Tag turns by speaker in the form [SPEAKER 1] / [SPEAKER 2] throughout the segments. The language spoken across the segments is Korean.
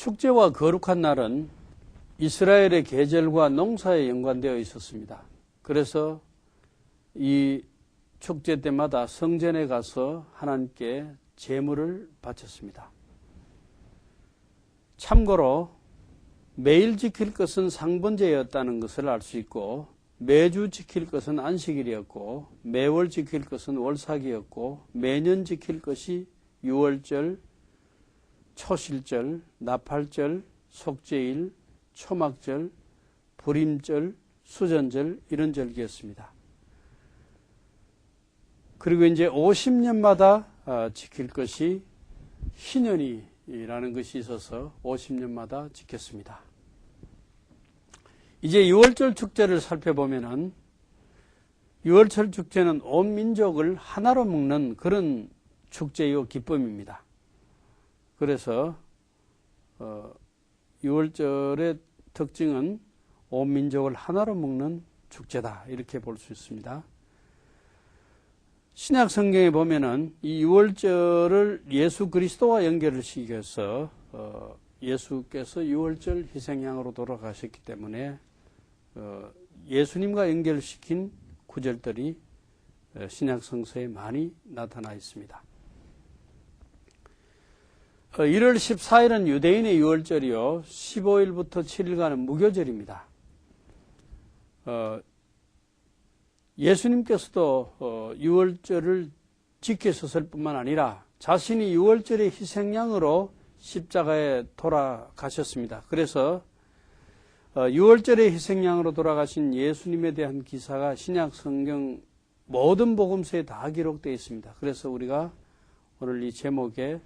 [SPEAKER 1] 축제와 거룩한 날은 이스라엘의 계절과 농사에 연관되어 있었습니다. 그래서 이 축제 때마다 성전에 가서 하나님께 제물을 바쳤습니다. 참고로 매일 지킬 것은 상번제였다는 것을 알 수 있고, 매주 지킬 것은 안식일이었고, 매월 지킬 것은 월삭이었고, 매년 지킬 것이 유월절, 초실절, 나팔절, 속죄일, 초막절, 불임절, 수전절 이런 절기였습니다. 그리고 이제 50년마다 지킬 것이 희년이라는 것이 있어서 50년마다 지켰습니다. 이제 유월절 축제를 살펴보면은 유월절 축제는 온 민족을 하나로 묶는 그런 축제요 기쁨입니다. 그래서 유월절의 특징은 온 민족을 하나로 묶는 축제다 이렇게 볼 수 있습니다. 신약 성경에 보면은 이 유월절을 예수 그리스도와 연결을 시켜서 예수께서 유월절 희생양으로 돌아가셨기 때문에 예수님과 연결시킨 구절들이 신약 성서에 많이 나타나 있습니다. 1월 14일은 유대인의 유월절이요 15일부터 7일간은 무교절입니다. 예수님께서도 유월절을 지키셨을 뿐만 아니라 자신이 유월절의 희생양으로 십자가에 돌아가셨습니다. 그래서 유월절의 희생양으로 돌아가신 예수님에 대한 기사가 신약 성경 모든 복음서에 다 기록되어 있습니다. 그래서 우리가 오늘 이 제목에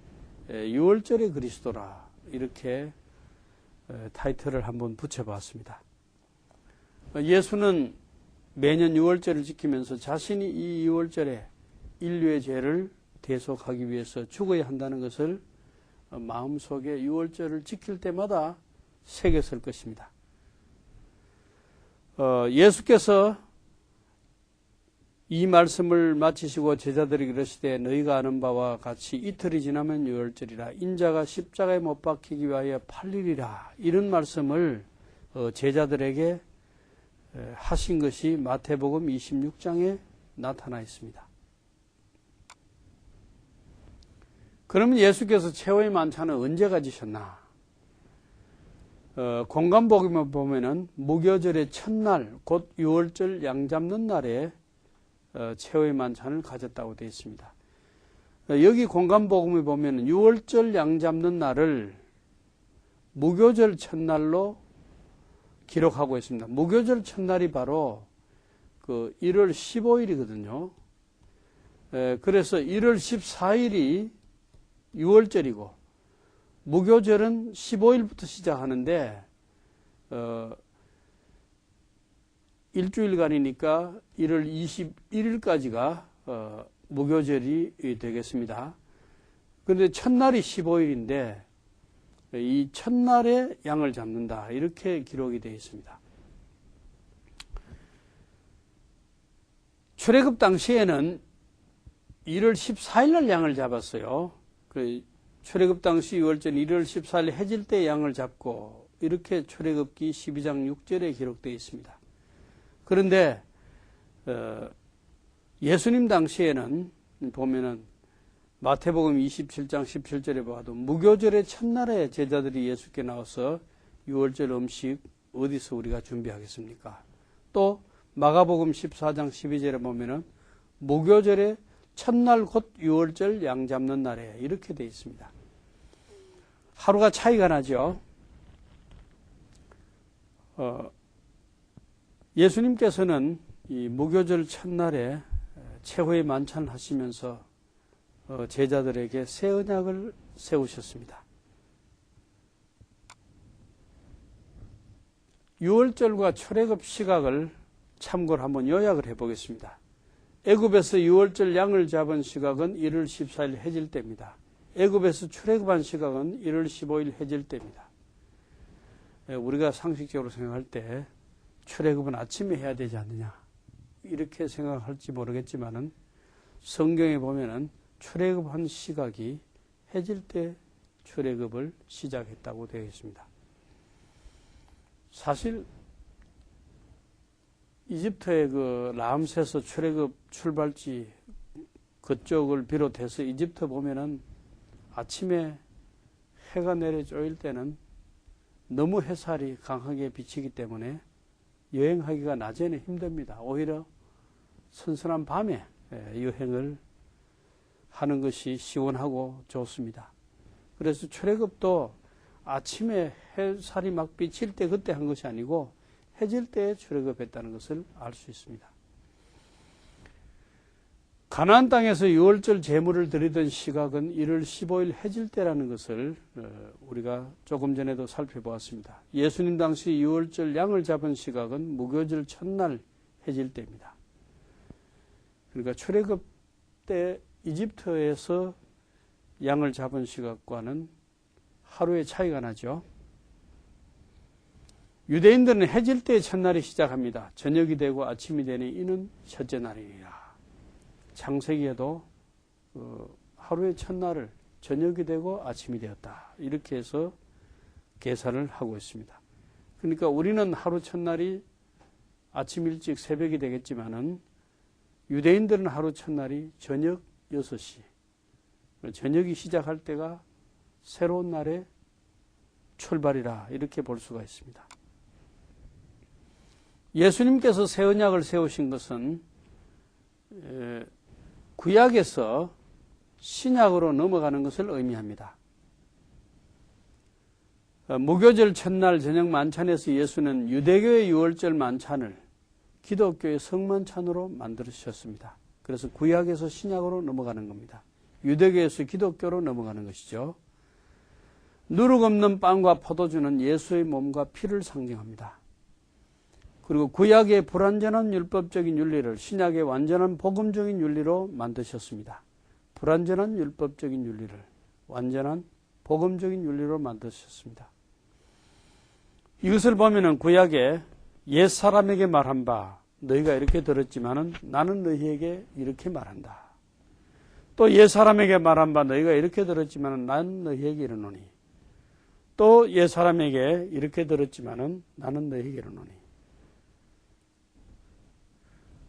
[SPEAKER 1] 유월절의 그리스도라 이렇게 타이틀을 한번 붙여봤습니다. 예수는 매년 유월절을 지키면서 자신이 이 유월절에 인류의 죄를 대속하기 위해서 죽어야 한다는 것을 마음속에 유월절을 지킬 때마다 새겼을 것입니다. 예수께서 이 말씀을 마치시고 제자들에게 이르시되 너희가 아는 바와 같이 이틀이 지나면 유월절이라 인자가 십자가에 못 박히기 위하여 팔리리라 이런 말씀을 제자들에게 하신 것이 마태복음 26장에 나타나 있습니다. 그러면 예수께서 최후의 만찬을 언제 가지셨나? 공관복음에 보면은 무교절의 첫날 곧 유월절 양 잡는 날에 최후의 만찬을 가졌다고 되어 있습니다. 여기 공관복음에 보면은 유월절 양 잡는 날을 무교절 첫날로 기록하고 있습니다. 무교절 첫날이 바로 그 1월 15일이거든요. 그래서 1월 14일이 유월절이고 무교절은 15일부터 시작하는데 일주일간이니까 1월 21일까지가 무교절이 되겠습니다. 그런데 첫날이 15일인데 이 첫날에 양을 잡는다 이렇게 기록이 되어 있습니다. 출애굽 당시에는 1월 14일 날 양을 잡았어요. 출애굽 당시 유월절 1월 14일 해질 때 양을 잡고 이렇게 출애굽기 12장 6절에 기록되어 있습니다. 그런데 예수님 당시에는 보면은 마태복음 27장 17절에 봐도 무교절의 첫날에 제자들이 예수께 나와서 유월절 음식 어디서 우리가 준비하겠습니까? 또 마가복음 14장 12절에 보면은 무교절의 첫날 곧 유월절 양 잡는 날에 이렇게 되어 있습니다. 하루가 차이가 나죠. 예수님께서는 이 무교절 첫날에 최후의 만찬을 하시면서 제자들에게 새 언약을 세우셨습니다. 유월절과 출애굽 시각을 참고로 한번 요약을 해보겠습니다. 애굽에서 유월절 양을 잡은 시각은 1월 14일 해질 때입니다. 애굽에서 출애굽한 시각은 1월 15일 해질 때입니다. 우리가 상식적으로 생각할 때 출애굽은 아침에 해야 되지 않느냐 이렇게 생각할지 모르겠지만은 성경에 보면은 출애굽한 시각이 해질 때 출애굽을 시작했다고 되어 있습니다. 사실 이집트의 그 라암세스 출애굽 출발지 그쪽을 비롯해서 이집트 보면은 아침에 해가 내려 쪼일 때는 너무 햇살이 강하게 비치기 때문에 여행하기가 낮에는 힘듭니다. 오히려 선선한 밤에 여행을 하는 것이 시원하고 좋습니다. 그래서 출애굽도 아침에 햇살이 막 비칠 때 그때 한 것이 아니고 해질 때에 출애굽했다는 것을 알 수 있습니다. 가나안 땅에서 유월절 제물을 드리던 시각은 1월 15일 해질 때라는 것을 우리가 조금 전에도 살펴보았습니다. 예수님 당시 유월절 양을 잡은 시각은 무교절 첫날 해질 때입니다. 그러니까 출애굽 때 이집트에서 양을 잡은 시각과는 하루의 차이가 나죠. 유대인들은 해질 때의 첫날이 시작합니다. 저녁이 되고 아침이 되니 이는 첫째 날이니라. 창세기에도 하루의 첫날을 저녁이 되고 아침이 되었다. 이렇게 해서 계산을 하고 있습니다. 그러니까 우리는 하루 첫날이 아침 일찍 새벽이 되겠지만은 유대인들은 하루 첫날이 저녁 6시. 저녁이 시작할 때가 새로운 날의 출발이라 이렇게 볼 수가 있습니다. 예수님께서 새 언약을 세우신 것은 구약에서 신약으로 넘어가는 것을 의미합니다. 무교절 첫날 저녁 만찬에서 예수는 유대교의 유월절 만찬을 기독교의 성만찬으로 만들으셨습니다. 그래서 구약에서 신약으로 넘어가는 겁니다. 유대교에서 기독교로 넘어가는 것이죠. 누룩 없는 빵과 포도주는 예수의 몸과 피를 상징합니다. 그리고 구약의 불완전한 율법적인 윤리를 신약의 완전한 복음적인 윤리로 만드셨습니다. 불완전한 율법적인 윤리를 완전한 복음적인 윤리로 만드셨습니다. 이것을 보면은 구약에 옛사람에게 말한 바 너희가 이렇게 들었지만은 나는 너희에게 이렇게 말한다. 또 옛사람에게 말한 바 너희가 이렇게 들었지만은 나는 너희에게 이르노니. 또 옛사람에게 이렇게 들었지만은 나는 너희에게 이르노니.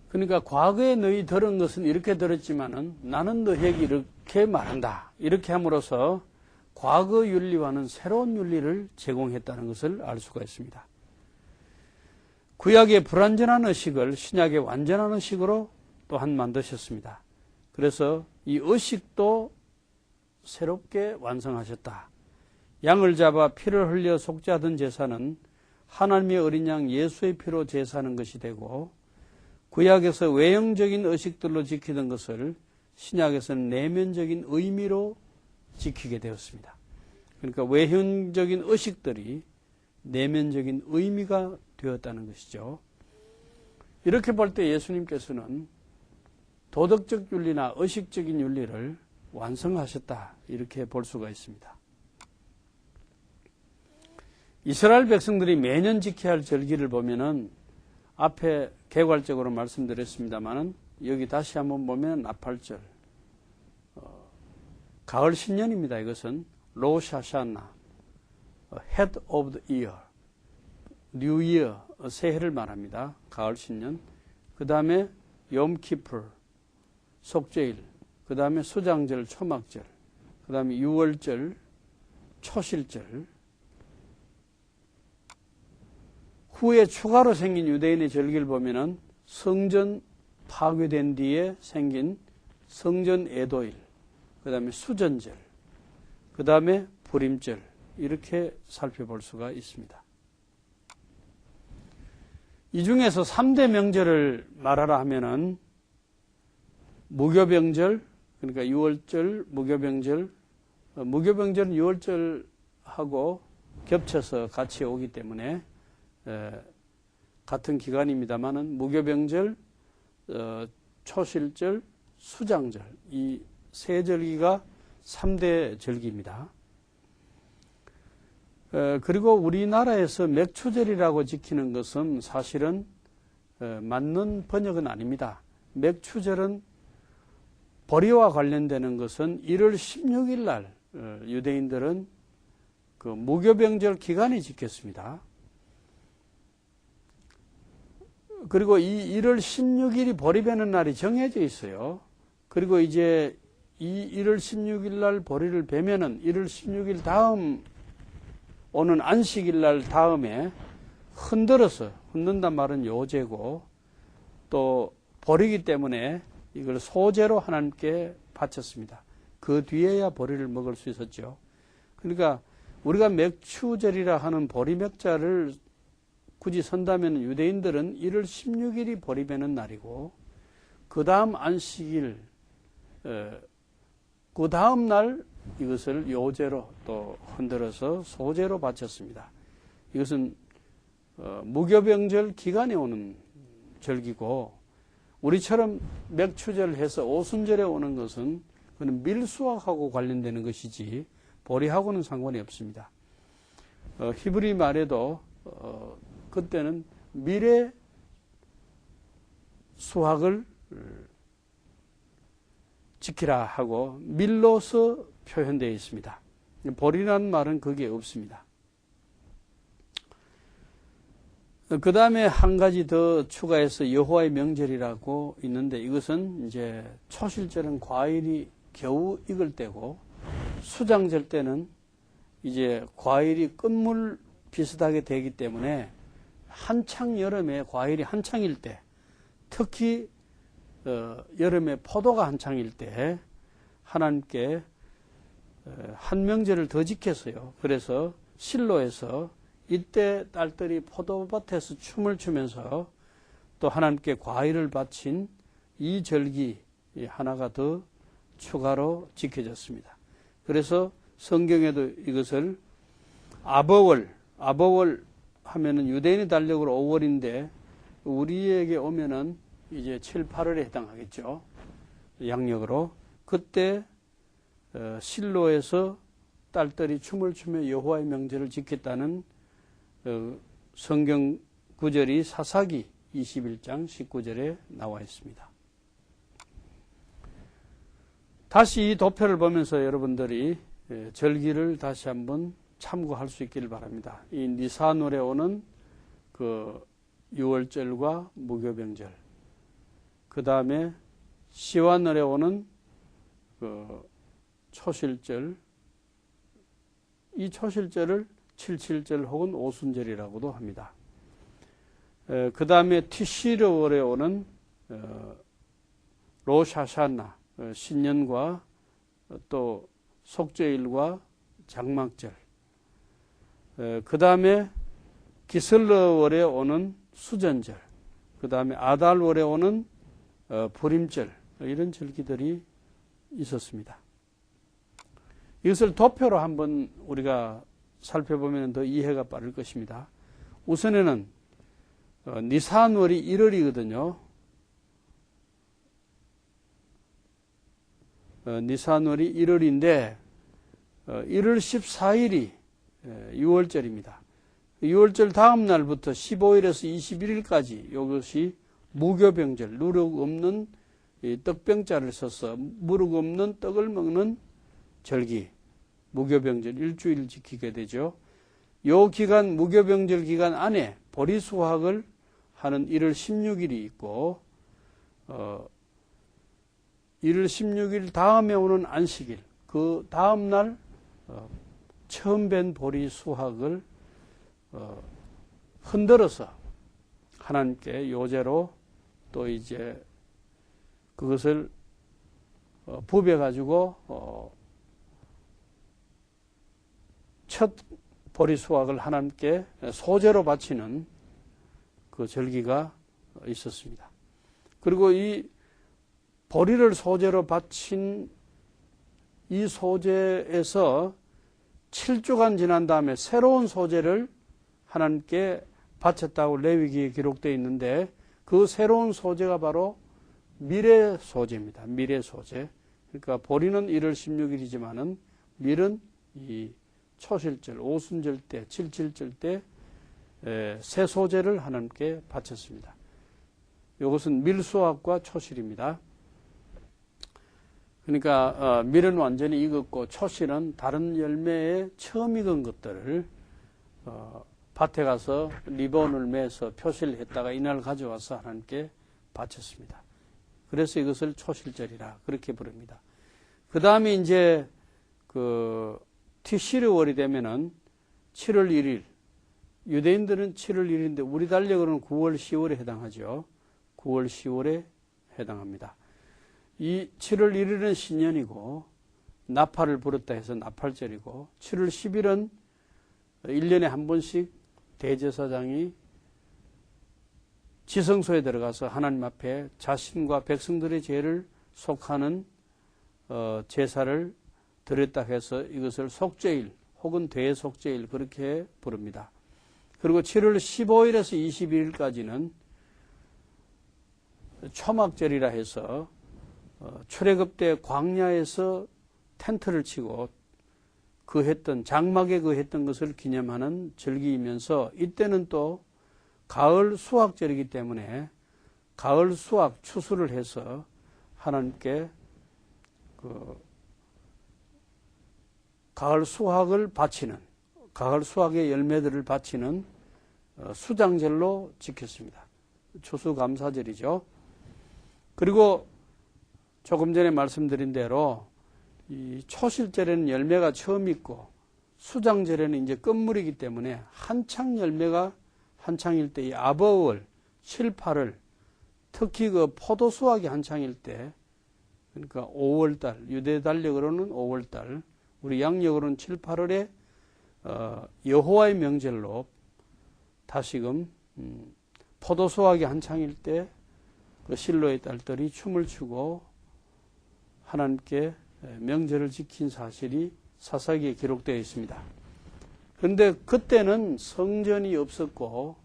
[SPEAKER 1] 그러니까 과거에 너희 들은 것은 이렇게 들었지만은 나는 너희에게 이렇게 말한다. 이렇게 함으로써 과거 윤리와는 새로운 윤리를 제공했다는 것을 알 수가 있습니다. 구약의 불완전한 의식을 신약의 완전한 의식으로 또한 만드셨습니다. 그래서 이 의식도 새롭게 완성하셨다. 양을 잡아 피를 흘려 속죄하던 제사는 하나님의 어린 양 예수의 피로 제사하는 것이 되고 구약에서 외형적인 의식들로 지키던 것을 신약에서는 내면적인 의미로 지키게 되었습니다. 그러니까 외형적인 의식들이 내면적인 의미가 되었다는 것이죠. 이렇게 볼 때 예수님께서는 도덕적 윤리나 의식적인 윤리를 완성하셨다. 이렇게 볼 수가 있습니다. 이스라엘 백성들이 매년 지켜야 할 절기를 보면은 앞에 개괄적으로 말씀드렸습니다만은 여기 다시 한번 보면 나팔절, 가을 신년입니다. 이것은 로시 하샤나, Head of the Year, New Year, 새해를 말합니다. 가을 신년. 그 다음에 욤키풀, 속죄일, 그 다음에 수장절, 초막절, 그 다음에 유월절, 초실절. 후에 추가로 생긴 유대인의 절기를 보면은 성전 파괴된 뒤에 생긴 성전 애도일, 그 다음에 수전절, 그 다음에 불임절, 이렇게 살펴볼 수가 있습니다. 이 중에서 3대 명절을 말하라 하면은 무교병절, 그러니까 유월절, 무교병절, 무교병절은 유월절하고 겹쳐서 같이 오기 때문에 같은 기간입니다만은 무교병절, 초실절, 수장절, 이 세 절기가 3대 절기입니다. 그리고 우리나라에서 맥추절이라고 지키는 것은 사실은 맞는 번역은 아닙니다. 맥추절은 벌이와 관련되는 것은 1월 16일 날 유대인들은 그 무교병절 기간이 지켰습니다. 그리고 이 1월 16일이 보리배는 날이 정해져 있어요. 그리고 이제 이 1월 16일 날 보리를 베면은 1월 16일 다음 오는 안식일 날 다음에 흔든단 말은 요제고 또 보리기 때문에 이걸 소제로 하나님께 바쳤습니다. 그 뒤에야 보리를 먹을 수 있었죠. 그러니까 우리가 맥추절이라 하는 보리맥자를 굳이 선다면 유대인들은 1월 16일이 보리 베는 날이고 그 다음 안식일 그 다음 날 이것을 요제로 또 흔들어서 소제로 바쳤습니다. 이것은 무교병절 기간에 오는 절기고 우리처럼 맥추절을 해서 오순절에 오는 것은 그는 밀수확하고 관련되는 것이지 보리하고는 상관이 없습니다. 히브리 말에도 그때는 미래 수확을 지키라 하고 밀로서 표현되어 있습니다. 보리라는 말은 거기에 없습니다. 그 다음에 한 가지 더 추가해서 여호와의 명절이라고 있는데 이것은 이제 초실절은 과일이 겨우 익을 때고 수장절 때는 이제 과일이 끝물 비슷하게 되기 때문에 한창 여름에 과일이 한창일 때 특히 여름에 포도가 한창일 때 하나님께 한 명절을 더 지켰어요. 그래서 실로에서 이때 딸들이 포도밭에서 춤을 추면서 또 하나님께 과일을 바친 이 절기 하나가 더 추가로 지켜졌습니다. 그래서 성경에도 이것을 아버월 하면은 유대인의 달력으로 5월인데 우리에게 오면은 이제 7, 8월에 해당하겠죠. 양력으로. 그때 실로에서 딸들이 춤을 추며 여호와의 명절을 지켰다는 성경 구절이 사사기 21장 19절에 나와 있습니다. 다시 이 도표를 보면서 여러분들이 절기를 다시 한번 참고할 수 있기를 바랍니다. 이 니산월에 오는 그 6월절과 무교병절, 그 다음에 시완월에 오는 그 초실절, 이 초실절을 77절 혹은 오순절이라고도 합니다. 그 다음에 티시르월에 오는 로샤샤나, 신년과 또 속죄일과 장막절, 그 다음에 기슬러월에 오는 수전절, 그 다음에 아달월에 오는 불임절, 이런 절기들이 있었습니다. 이것을 도표로 한번 우리가 살펴보면 더 이해가 빠를 것입니다. 우선에는 니산월이 1월이거든요. 니산월이 1월인데 1월 14일이 6월절입니다. 6월절 다음 날부터 15일에서 21일까지 이것이 무교병절, 누룩 없는 떡병자를 써서 무룩 없는 떡을 먹는 절기, 무교병절 일주일 지키게 되죠. 이 기간, 무교병절 기간 안에 보리수확을 하는 1월 16일이 있고 1월 16일 다음에 오는 안식일, 그 다음 날 처음 뵌 보리수확을 흔들어서 하나님께 요제로 또 이제 그것을 부벼가지고 첫 보리수확을 하나님께 소제로 바치는 그 절기가 있었습니다. 그리고 이 보리를 소제로 바친 이 소제에서 7주간 지난 다음에 새로운 소제를 하나님께 바쳤다고 레위기에 기록되어 있는데 그 새로운 소제가 바로 미래 소제입니다. 미래 소제. 그러니까 보리는 1월 16일이지만은 밀은 이 초실절, 오순절 때, 77절 때 새 소제를 하나님께 바쳤습니다. 이것은 밀수확과 초실입니다. 그러니까 밀은 완전히 익었고 초실은 다른 열매에 처음 익은 것들을 밭에 가서 리본을 매서 표시를 했다가 이날 가져와서 하나님께 바쳤습니다. 그래서 이것을 초실절이라 그렇게 부릅니다. 그 다음에 이제 티시르월이 되면은 7월 1일, 유대인들은 7월 1일인데 우리 달력으로는 9월 10월에 해당하죠. 9월 10월에 해당합니다. 이 7월 1일은 신년이고 나팔을 불었다 해서 나팔절이고 7월 10일은 1년에 한 번씩 대제사장이 지성소에 들어가서 하나님 앞에 자신과 백성들의 죄를 속하는 제사를 드렸다 해서 이것을 속죄일 혹은 대속죄일 그렇게 부릅니다. 그리고 7월 15일에서 21일까지는 초막절이라 해서 출애굽 때 광야에서 텐트를 치고 장막에 거했던 것을 기념하는 절기이면서 이때는 또 가을 수확절이기 때문에 가을 수확 추수를 해서 하나님께 가을 수확을 바치는 가을 수확의 열매들을 바치는 수장절로 지켰습니다. 추수감사절이죠. 그리고 조금 전에 말씀드린 대로 이 초실절에는 열매가 처음 있고 수장절에는 이제 끝물이기 때문에 한창 열매가 한창일 때 이 아버월 7, 8월 특히 포도 수확이 한창일 때 그러니까 5월달 유대 달력으로는 5월달 우리 양력으로는 7, 8월에 여호와의 명절로 다시금 포도 수확이 한창일 때 그 실로의 딸들이 춤을 추고 하나님께 명절을 지킨 사실이 사사기에 기록되어 있습니다. 그런데 그때는 성전이 없었고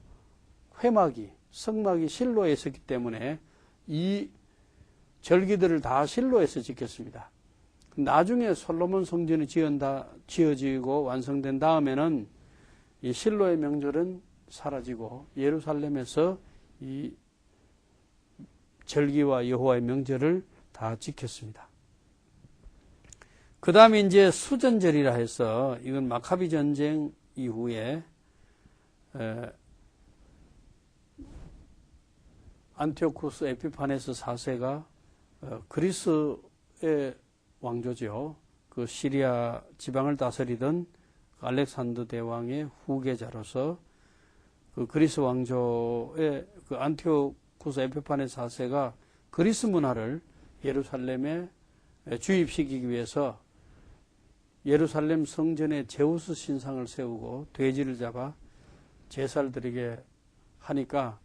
[SPEAKER 1] 성막이 실로에 있었기 때문에 이 절기들을 다 실로에서 지켰습니다. 나중에 솔로몬 성전이 지어지고 완성된 다음에는 이 실로의 명절은 사라지고 예루살렘에서 이 절기와 여호와의 명절을 다 지켰습니다. 그 다음에 이제 수전절이라 해서 이건 마카비 전쟁 이후에 안티오쿠스 에피파네스 4세가 그리스의 왕조죠. 그 시리아 지방을 다스리던 알렉산더 대왕의 후계자로서 그 그리스 왕조의 그 안티오쿠스 에피파네스 4세가 그리스 문화를 예루살렘에 주입시키기 위해서 예루살렘 성전에 제우스 신상을 세우고 돼지를 잡아 제사를 드리게 하니까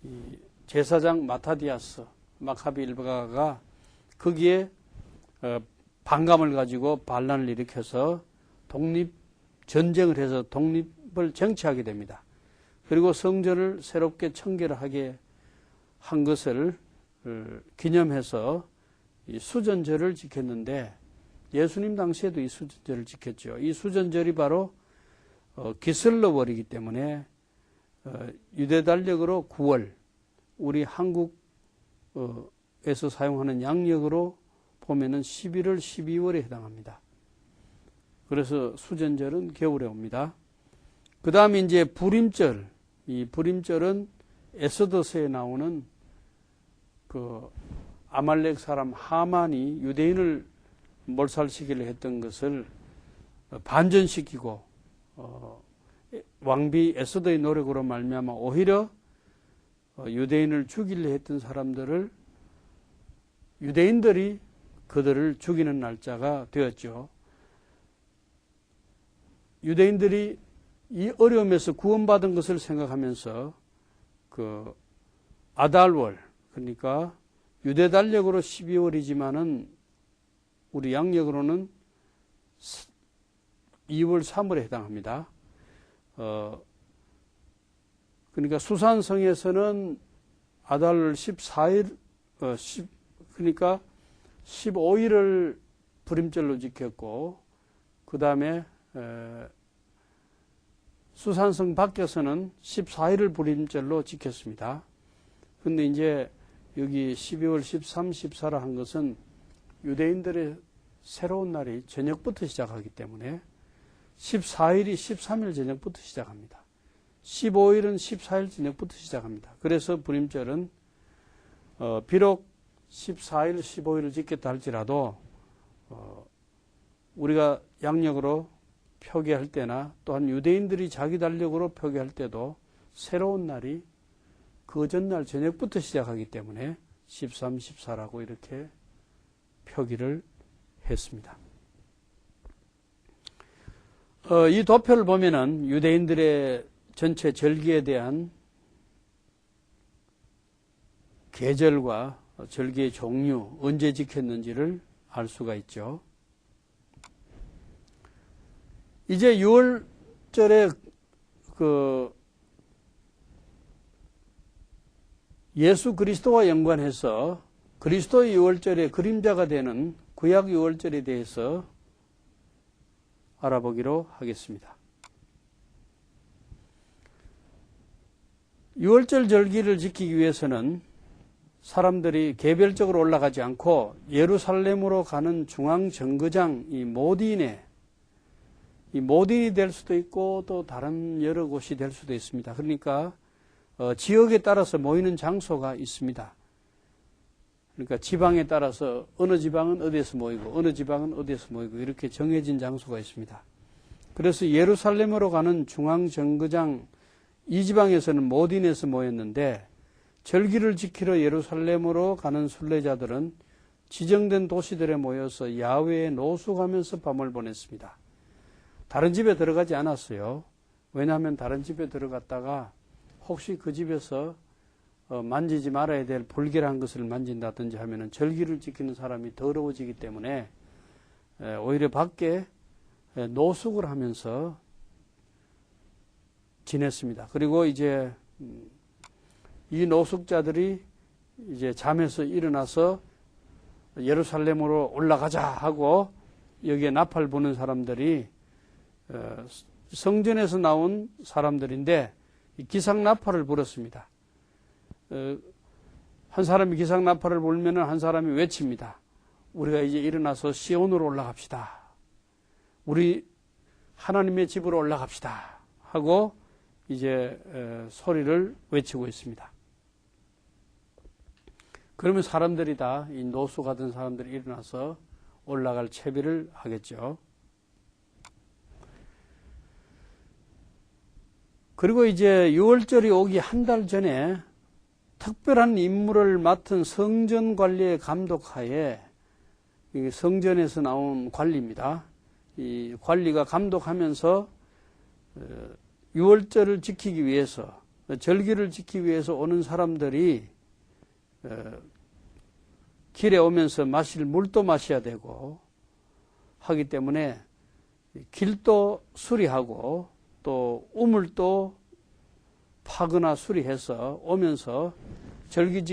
[SPEAKER 1] 이 제사장 마타디아스 마카비 일가가 거기에 반감을 가지고 반란을 일으켜서 전쟁을 해서 독립을 쟁취하게 됩니다. 그리고 성전을 새롭게 청결하게 한 것을 기념해서 이 수전절을 지켰는데 예수님 당시에도 이 수전절을 지켰죠. 이 수전절이 바로 기슬러월이기 때문에 유대 달력으로 9월, 우리 한국에서 사용하는 양력으로 보면은 11월, 12월에 해당합니다. 그래서 수전절은 겨울에 옵니다. 그 다음에 이제 불임절, 이 불임절은 에스더서에 나오는 그 아말렉 사람 하만이 유대인을 몰살시키려 했던 것을 반전시키고 왕비 에스더의 노력으로 말미암아 오히려 유대인을 죽이려 했던 사람들을 유대인들이 그들을 죽이는 날짜가 되었죠. 유대인들이 이 어려움에서 구원받은 것을 생각하면서 그 아달월, 그러니까 유대 달력으로 12월이지만은 우리 양력으로는 2월, 3월에 해당합니다. 그러니까 수산성에서는 아달 14일, 그러니까 15일을 불임절로 지켰고, 그 다음에 수산성 밖에서는 14일을 불임절로 지켰습니다. 근데 이제 여기 12월 13, 14라 한 것은 유대인들의 새로운 날이 저녁부터 시작하기 때문에 14일이 13일 저녁부터 시작합니다. 15일은 14일 저녁부터 시작합니다. 그래서 불임절은 비록 14일, 15일을 지켰다 할지라도 우리가 양력으로 표기할 때나 또한 유대인들이 자기 달력으로 표기할 때도 새로운 날이 그 전날 저녁부터 시작하기 때문에 13, 14라고 이렇게 표기를 했습니다. 이 도표를 보면은 유대인들의 전체 절기에 대한 계절과 절기의 종류, 언제 지켰는지를 알 수가 있죠. 이제 6월절에 예수 그리스도와 연관해서 그리스도의 6월절의 그림자가 되는 구약 6월절에 대해서 알아보기로 하겠습니다. 6월절 절기를 지키기 위해서는 사람들이 개별적으로 올라가지 않고 예루살렘으로 가는 중앙정거장 이 모딘이 될 수도 있고 또 다른 여러 곳이 될 수도 있습니다. 그러니까 지역에 따라서 모이는 장소가 있습니다. 그러니까 지방에 따라서 어느 지방은 어디에서 모이고 어느 지방은 어디에서 모이고 이렇게 정해진 장소가 있습니다. 그래서 예루살렘으로 가는 중앙정거장 이 지방에서는 모딘에서 모였는데 절기를 지키러 예루살렘으로 가는 순례자들은 지정된 도시들에 모여서 야외에 노숙하면서 밤을 보냈습니다. 다른 집에 들어가지 않았어요. 왜냐하면 다른 집에 들어갔다가 혹시 그 집에서 만지지 말아야 될 불결한 것을 만진다든지 하면은 절기를 지키는 사람이 더러워지기 때문에 오히려 밖에 노숙을 하면서 지냈습니다. 그리고 이제 이 노숙자들이 이제 잠에서 일어나서 예루살렘으로 올라가자 하고 여기에 나팔 부는 사람들이 성전에서 나온 사람들인데 기상 나팔을 불었습니다. 한 사람이 기상 나팔을 불면은 한 사람이 외칩니다. 우리가 이제 일어나서 시온으로 올라갑시다. 우리 하나님의 집으로 올라갑시다. 하고 이제 소리를 외치고 있습니다. 그러면 사람들이 다 이 노숙하던 사람들이 일어나서 올라갈 채비를 하겠죠. 그리고 이제 6월절이 오기 한 달 전에 특별한 임무를 맡은 성전 관리의 감독하에 성전에서 나온 관리입니다. 이 관리가 감독하면서 6월절을 지키기 위해서 절기를 지키기 위해서 오는 사람들이 길에 오면서 마실 물도 마셔야 되고 하기 때문에 길도 수리하고 또 우물도 파거나 수리해서 오면서 절기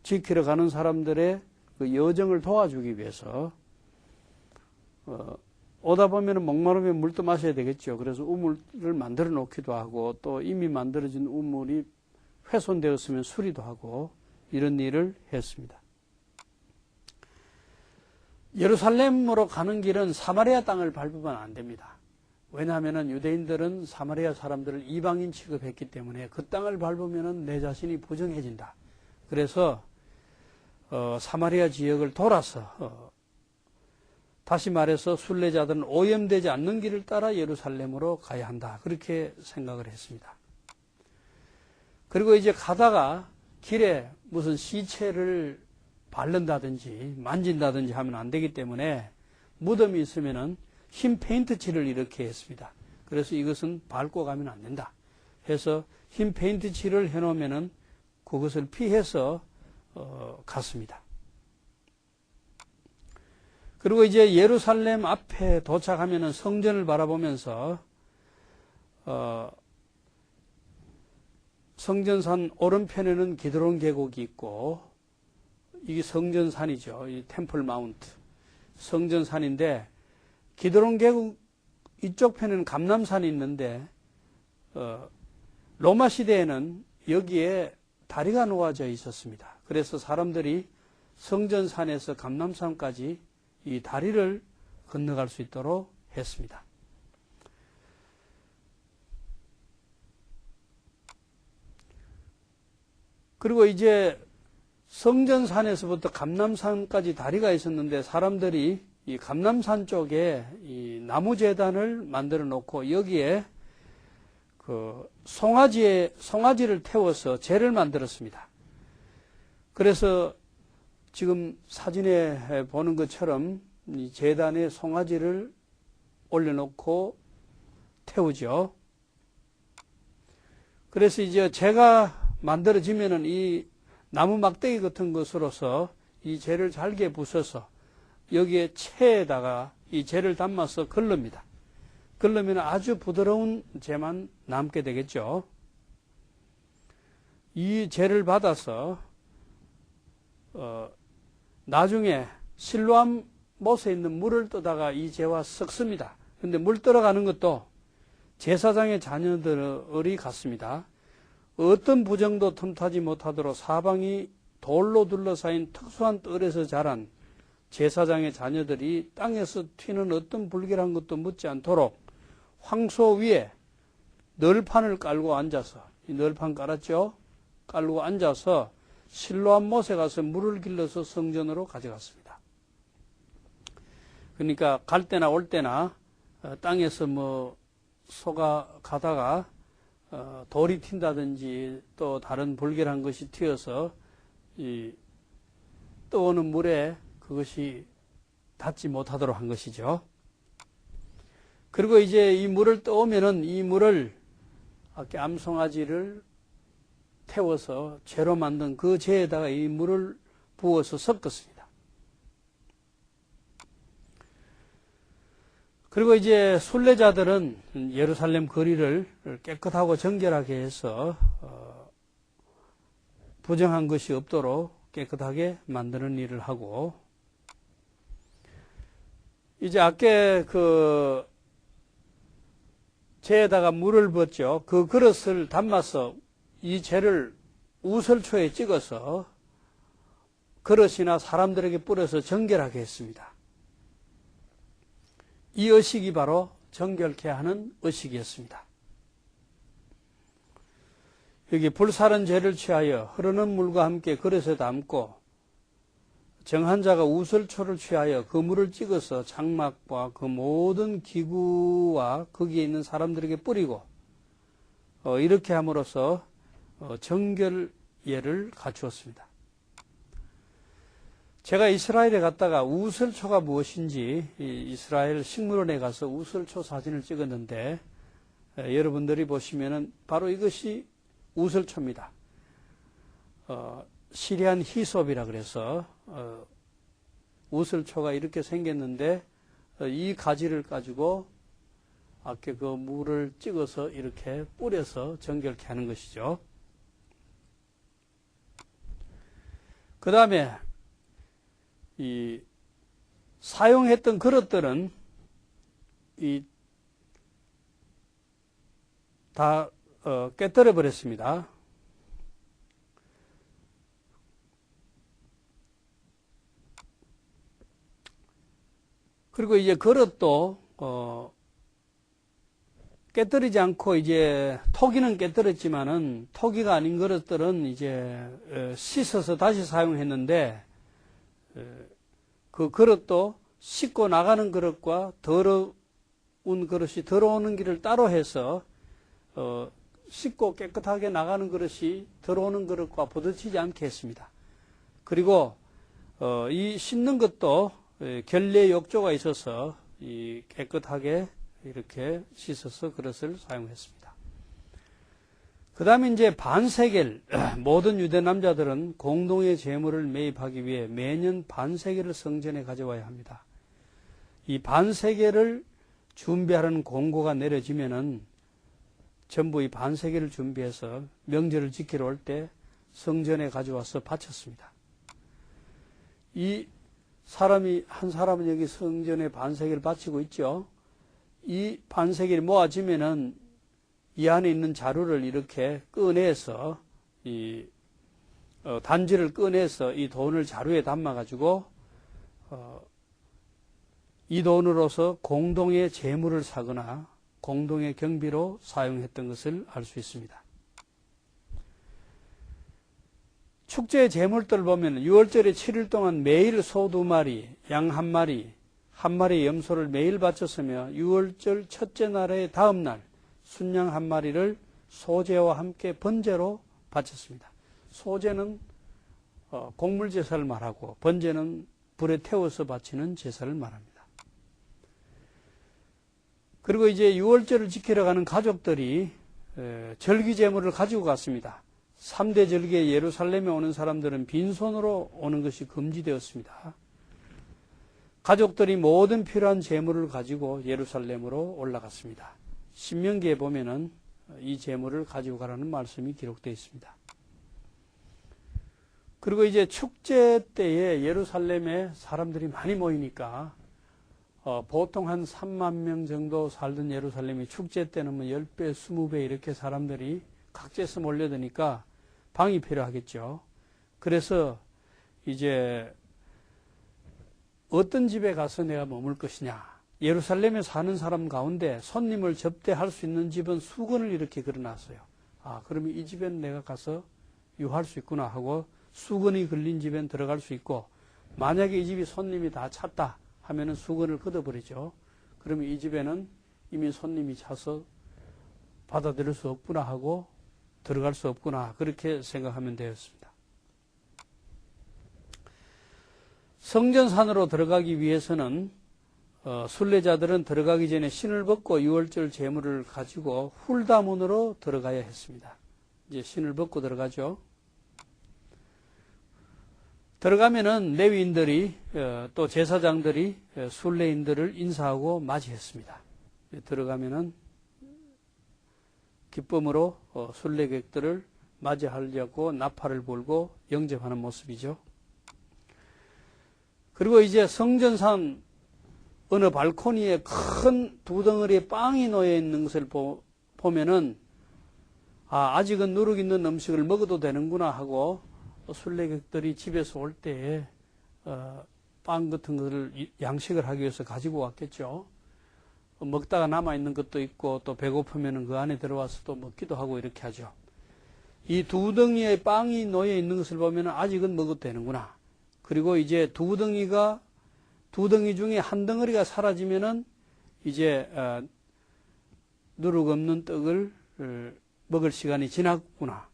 [SPEAKER 1] 지키러 가는 사람들의 그 여정을 도와주기 위해서 오다 보면 목마르면 물도 마셔야 되겠죠. 그래서 우물을 만들어 놓기도 하고 또 이미 만들어진 우물이 훼손되었으면 수리도 하고 이런 일을 했습니다. 예루살렘으로 가는 길은 사마리아 땅을 밟으면 안 됩니다. 왜냐하면 유대인들은 사마리아 사람들을 이방인 취급했기 때문에 그 땅을 밟으면 내 자신이 부정해진다. 그래서 사마리아 지역을 돌아서 다시 말해서 순례자들은 오염되지 않는 길을 따라 예루살렘으로 가야 한다. 그렇게 생각을 했습니다. 그리고 이제 가다가 길에 무슨 시체를 바른다든지 만진다든지 하면 안 되기 때문에 무덤이 있으면은 흰 페인트 칠을 이렇게 했습니다. 그래서 이것은 밟고 가면 안 된다 해서 흰 페인트 칠을 해놓으면은 그것을 피해서 갔습니다. 그리고 이제 예루살렘 앞에 도착하면은 성전을 바라보면서 성전산 오른편에는 기드론 계곡이 있고 이게 성전산이죠. 이 템플 마운트 성전산인데 기드론 계곡 이쪽 편에는 감람산이 있는데 로마 시대에는 여기에 다리가 놓아져 있었습니다. 그래서 사람들이 성전산에서 감람산까지 이 다리를 건너갈 수 있도록 했습니다. 그리고 이제 성전산에서부터 감람산까지 다리가 있었는데 사람들이 이 감람산 쪽에 이 나무재단을 만들어 놓고 여기에 그 송아지를 태워서 제를 만들었습니다. 그래서 지금 사진에 보는 것처럼 이 제단에 송아지를 올려놓고 태우죠. 그래서 이제 제가 만들어지면은 이 나무 막대기 같은 것으로서 이 재를 잘게 부숴서 여기에 채에다가 이 재를 담아서 걸릅니다. 걸르면 아주 부드러운 재만 남게 되겠죠. 이 재를 받아서 나중에 실로암 못에 있는 물을 떠다가 이 재와 섞습니다. 근데 물 떨어가는 것도 제사장의 자녀들이 같습니다. 어떤 부정도 틈타지 못하도록 사방이 돌로 둘러싸인 특수한 뜰에서 자란 제사장의 자녀들이 땅에서 튀는 어떤 불길한 것도 묻지 않도록 황소 위에 널판을 깔고 앉아서, 이 널판 깔았죠? 깔고 앉아서 실로암 못에 가서 물을 길러서 성전으로 가져갔습니다. 그러니까 갈 때나 올 때나 땅에서 뭐 소가 가다가 돌이 튄다든지 또 다른 불길한 것이 튀어서 이 떠오는 물에 그것이 닿지 못하도록 한 것이죠. 그리고 이제 이 물을 떠오면은 이 물을 아까 암송아지를 태워서 재로 만든 그 재에다가 이 물을 부어서 섞었습니다. 그리고 이제 순례자들은 예루살렘 거리를 깨끗하고 정결하게 해서 부정한 것이 없도록 깨끗하게 만드는 일을 하고, 이제 아까 그 재에다가 물을 부었죠. 그 그릇을 담아서 이 재를 우설초에 찍어서 그릇이나 사람들에게 뿌려서 정결하게 했습니다. 이 의식이 바로 정결케 하는 의식이었습니다. 여기 불사른 죄를 취하여 흐르는 물과 함께 그릇에 담고 정한 자가 우설초를 취하여 그 물을 찍어서 장막과 그 모든 기구와 거기에 있는 사람들에게 뿌리고 이렇게 함으로써 정결예를 갖추었습니다. 제가 이스라엘에 갔다가 우설초가 무엇인지 이스라엘 식물원에 가서 우설초 사진을 찍었는데 여러분들이 보시면은 바로 이것이 우설초입니다. 시리안 히솝이라 그래서 우설초가 이렇게 생겼는데 이 가지를 가지고 아까 그 물을 찍어서 이렇게 뿌려서 정결케 하는 것이죠. 그 다음에 이 사용했던 그릇들은 다 깨뜨려 버렸습니다. 그리고 이제 그릇도 깨뜨리지 않고 이제 토기는 깨뜨렸지만은 토기가 아닌 그릇들은 이제 씻어서 다시 사용했는데 그 그릇도 씻고 나가는 그릇과 더러운 그릇이 들어오는 길을 따로 해서 씻고 깨끗하게 나가는 그릇이 들어오는 그릇과 부딪히지 않게 했습니다. 그리고 이 씻는 것도 결례 욕조가 있어서 이 깨끗하게 이렇게 씻어서 그릇을 사용했습니다. 그 다음에 이제 반세겔, 모든 유대 남자들은 공동의 제물을 매입하기 위해 매년 반세겔을 성전에 가져와야 합니다. 이 반세겔을 준비하라는 공고가 내려지면은 전부 이 반세겔을 준비해서 명절을 지키러 올 때 성전에 가져와서 바쳤습니다. 한 사람은 여기 성전에 반세겔을 바치고 있죠. 이 반세겔이 모아지면은 이 안에 있는 자루를 이렇게 꺼내서 단지를 꺼내서 이 돈을 자루에 담아가지고 이 돈으로서 공동의 재물을 사거나 공동의 경비로 사용했던 것을 알 수 있습니다. 축제의 재물들 보면 6월절에 7일 동안 매일 소 2마리, 양 1마리, 1마리의 염소를 매일 바쳤으며 6월절 첫째 날의 다음 날 순양 1마리를 소제와 함께 번제로 바쳤습니다. 소제는 곡물 제사를 말하고 번제는 불에 태워서 바치는 제사를 말합니다. 그리고 이제 6월절을 지키러 가는 가족들이 절기 제물을 가지고 갔습니다. 3대 절기에 예루살렘에 오는 사람들은 빈손으로 오는 것이 금지되었습니다. 가족들이 모든 필요한 제물을 가지고 예루살렘으로 올라갔습니다. 신명기에 보면은 이 제물을 가지고 가라는 말씀이 기록되어 있습니다. 그리고 이제 축제 때에 예루살렘에 사람들이 많이 모이니까 보통 한 3만 명 정도 살던 예루살렘이 축제 때는 뭐 10배, 20배 이렇게 사람들이 각지에서 몰려드니까 방이 필요하겠죠. 그래서 이제 어떤 집에 가서 내가 머물 것이냐. 예루살렘에 사는 사람 가운데 손님을 접대할 수 있는 집은 수건을 이렇게 걸어놨어요. 아, 그러면 이 집엔 내가 가서 유할 수 있구나 하고 수건이 걸린 집엔 들어갈 수 있고, 만약에 이 집이 손님이 다 찼다 하면은 수건을 걷어버리죠. 그러면 이 집에는 이미 손님이 차서 받아들일 수 없구나 하고 들어갈 수 없구나, 그렇게 생각하면 되었습니다. 성전산으로 들어가기 위해서는 순례자들은 들어가기 전에 신을 벗고 6월절 제물을 가지고 훌다문으로 들어가야 했습니다. 이제 신을 벗고 들어가죠. 들어가면은 레위인들이 또 제사장들이 순례인들을 인사하고 맞이했습니다. 들어가면은 기쁨으로 순례객들을 맞이하려고 나팔을 불고 영접하는 모습이죠. 그리고 이제 성전산 어느 발코니에 큰 두 덩어리의 빵이 놓여 있는 것을 보면은 아직은 누룩 있는 음식을 먹어도 되는구나 하고 순례객들이 집에서 올 때에 빵 같은 것을 양식을 하기 위해서 가지고 왔겠죠. 먹다가 남아있는 것도 있고 또 배고프면 그 안에 들어와서 또 먹기도 하고 이렇게 하죠. 이 두 덩이의 빵이 놓여 있는 것을 보면 아직은 먹어도 되는구나. 그리고 이제 두 덩이 중에 한 덩어리가 사라지면은 이제 누룩 없는 떡을 먹을 시간이 지났구나.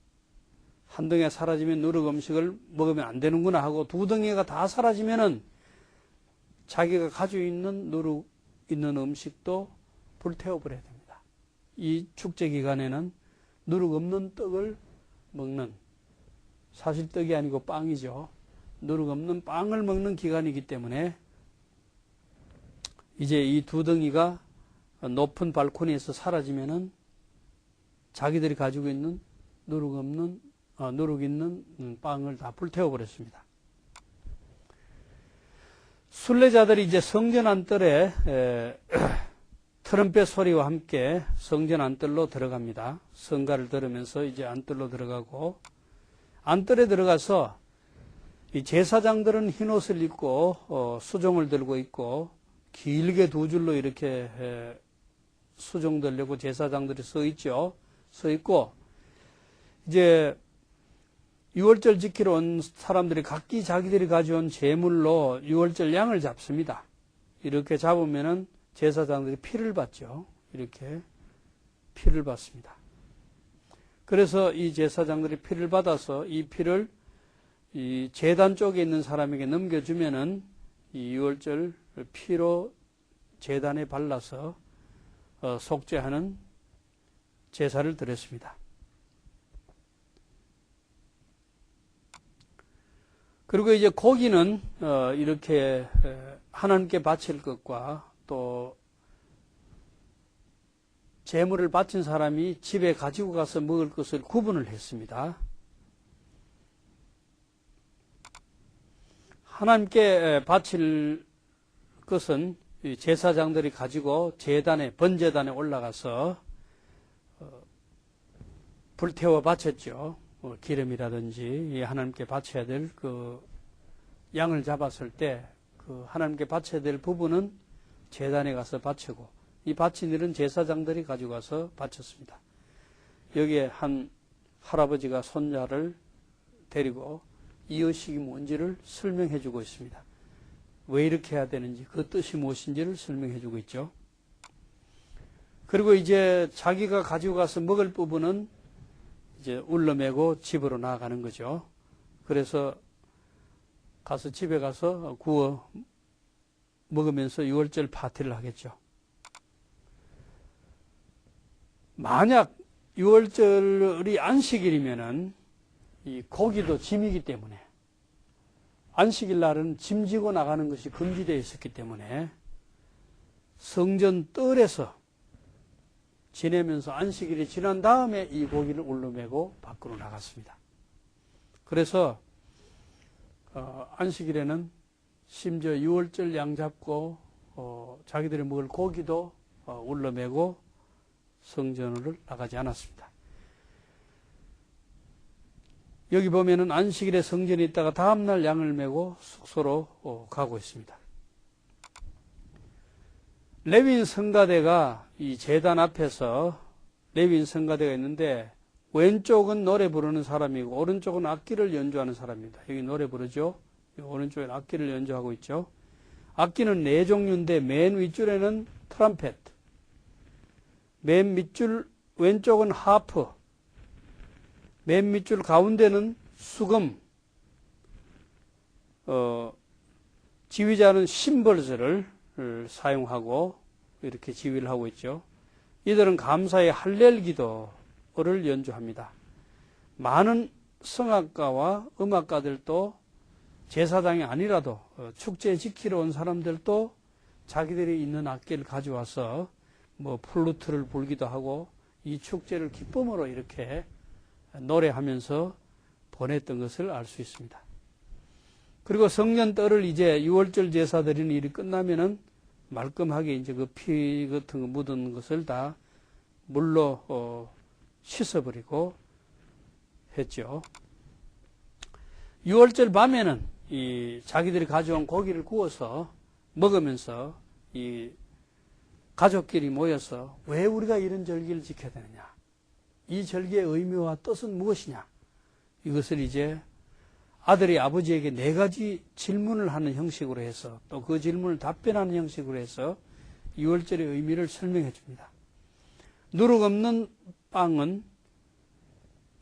[SPEAKER 1] 한 덩이가 사라지면 누룩 음식을 먹으면 안 되는구나 하고, 두 덩이가 다 사라지면은 자기가 가지고 있는 누룩 있는 음식도 불태워버려야 됩니다. 이 축제 기간에는 누룩 없는 떡을 먹는, 사실 떡이 아니고 빵이죠. 누룩 없는 빵을 먹는 기간이기 때문에 이제 이 두 덩이가 높은 발코니에서 사라지면은 자기들이 가지고 있는 누룩 있는 빵을 다 불태워버렸습니다. 순례자들이 이제 성전 안뜰에 트럼펫 소리와 함께 성전 안뜰로 들어갑니다. 성가를 들으면서 이제 안뜰로 들어가고, 안뜰에 들어가서 이 제사장들은 흰 옷을 입고 수종을 들고 있고, 길게 두 줄로 이렇게 수종 들려고 제사장들이 서 있죠. 서 있고, 이제 6월절 지키러 온 사람들이 각기 자기들이 가져온 제물로 6월절 양을 잡습니다. 이렇게 잡으면은 제사장들이 피를 받죠. 이렇게 피를 받습니다. 그래서 이 제사장들이 피를 받아서 이 피를 이 제단 쪽에 있는 사람에게 넘겨주면은 이 6월절 피로 제단에 발라서 속죄하는 제사를 드렸습니다. 그리고 이제 고기는 이렇게 하나님께 바칠 것과 또 제물을 바친 사람이 집에 가지고 가서 먹을 것을 구분을 했습니다. 하나님께 바칠 것은 제사장들이 가지고 번제단에 올라가서 불태워 바쳤죠. 기름이라든지 하나님께 바쳐야 될 그 양을 잡았을 때 그 하나님께 바쳐야 될 부분은 제단에 가서 바치고 이 바친 일은 제사장들이 가져가서 바쳤습니다. 여기에 한 할아버지가 손자를 데리고 이 의식이 뭔지를 설명해 주고 있습니다. 왜 이렇게 해야 되는지 그 뜻이 무엇인지를 설명해 주고 있죠. 그리고 이제 자기가 가지고 가서 먹을 부분은 이제 울러매고 집으로 나아가는 거죠. 그래서 가서 집에 가서 구워 먹으면서 유월절 파티를 하겠죠. 만약 유월절이 안식일이면은 이 고기도 짐이기 때문에 안식일 날은 짐지고 나가는 것이 금지되어 있었기 때문에 성전 뜰에서 지내면서 안식일이 지난 다음에 이 고기를 울러매고 밖으로 나갔습니다. 그래서 안식일에는 심지어 유월절 양 잡고 자기들이 먹을 고기도 울러매고 성전을 나가지 않았습니다. 여기 보면은 안식일에 성전에 있다가 다음날 양을 메고 숙소로 가고 있습니다. 레위인 성가대가 이 제단 앞에서 레위인 성가대가 있는데 왼쪽은 노래 부르는 사람이고 오른쪽은 악기를 연주하는 사람입니다. 여기 노래 부르죠. 오른쪽엔 악기를 연주하고 있죠. 악기는 4종류인데 맨 윗줄에는 트럼펫, 맨 밑줄 왼쪽은 하프, 맨 밑줄 가운데는 수금, 지휘자는 심벌스를 사용하고 이렇게 지휘를 하고 있죠. 이들은 감사의 할렐 기도를 연주합니다. 많은 성악가와 음악가들도 제사장이 아니라도 축제 지키러 온 사람들도 자기들이 있는 악기를 가져와서 뭐 플루트를 불기도 하고 이 축제를 기쁨으로 이렇게 노래하면서 보냈던 것을 알 수 있습니다. 그리고 성전 뜰을 이제 유월절 제사 드리는 일이 끝나면은 말끔하게 이제 그 피 같은 거 묻은 것을 다 물로 씻어버리고 했죠. 유월절 밤에는 이 자기들이 가져온 고기를 구워서 먹으면서 이 가족끼리 모여서 왜 우리가 이런 절기를 지켜야 되느냐? 이 절기의 의미와 뜻은 무엇이냐? 이것을 이제 아들이 아버지에게 4가지 질문을 하는 형식으로 해서 또 그 질문을 답변하는 형식으로 해서 유월절의 의미를 설명해 줍니다. 누룩 없는 빵은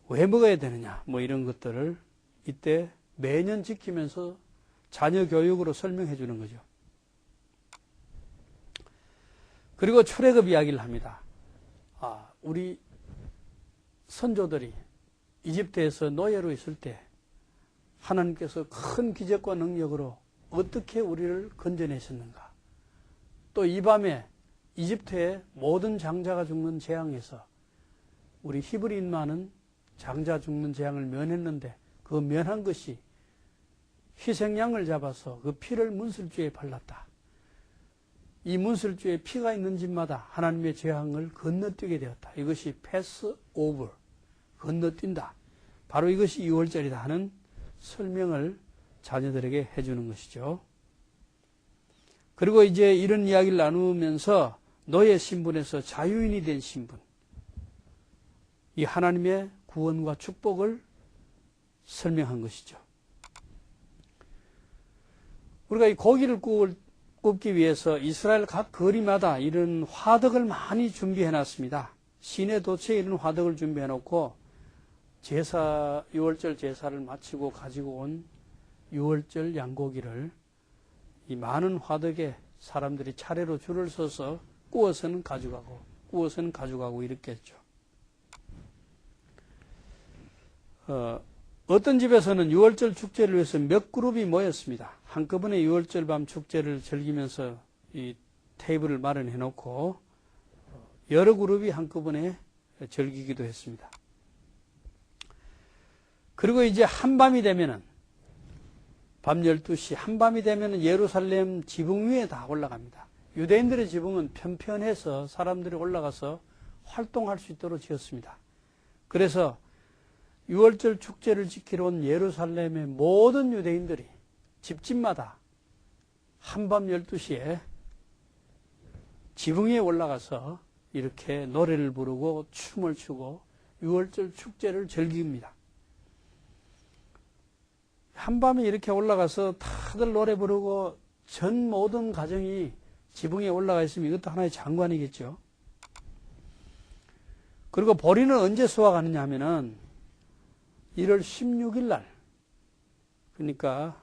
[SPEAKER 1] 왜 먹어야 되느냐? 뭐 이런 것들을 이때 매년 지키면서 자녀 교육으로 설명해 주는 거죠. 그리고 출애굽 이야기를 합니다. 우리 선조들이 이집트에서 노예로 있을 때 하나님께서 큰 기적과 능력으로 어떻게 우리를 건져내셨는가. 또 이 밤에 이집트의 모든 장자가 죽는 재앙에서 우리 히브리인만은 장자 죽는 재앙을 면했는데 그 면한 것이 희생양을 잡아서 그 피를 문설주에 발랐다. 이 문설주에 피가 있는 집마다 하나님의 재앙을 건너뛰게 되었다. 이것이 패스 오버, 건너뛴다. 바로 이것이 유월절이다 하는 설명을 자녀들에게 해주는 것이죠. 그리고 이제 이런 이야기를 나누면서 노예 신분에서 자유인이 된 신분, 이 하나님의 구원과 축복을 설명한 것이죠. 우리가 이 고기를 굽기 위해서 이스라엘 각 거리마다 이런 화덕을 많이 준비해 놨습니다. 시내 도처에 이런 화덕을 준비해 놓고 유월절 제사를 마치고 가지고 온 유월절 양고기를 이 많은 화덕에 사람들이 차례로 줄을 서서 구워서는 가져가고 이렇게 했죠. 어떤 집에서는 유월절 축제를 위해서 몇 그룹이 모였습니다. 한꺼번에 유월절 밤 축제를 즐기면서 이 테이블을 마련해 놓고 여러 그룹이 한꺼번에 즐기기도 했습니다. 그리고 이제 한밤이 되면은 밤 12시 한밤이 되면은 예루살렘 지붕 위에 다 올라갑니다. 유대인들의 지붕은 편편해서 사람들이 올라가서 활동할 수 있도록 지었습니다. 그래서 유월절 축제를 지키러 온 예루살렘의 모든 유대인들이 집집마다 한밤 12시에 지붕 위에 올라가서 이렇게 노래를 부르고 춤을 추고 유월절 축제를 즐깁니다. 한밤에 이렇게 올라가서 다들 노래 부르고 전 모든 가정이 지붕에 올라가 있으면 이것도 하나의 장관이겠죠. 그리고 보리는 언제 수확하느냐 하면은 1월 16일 날, 그러니까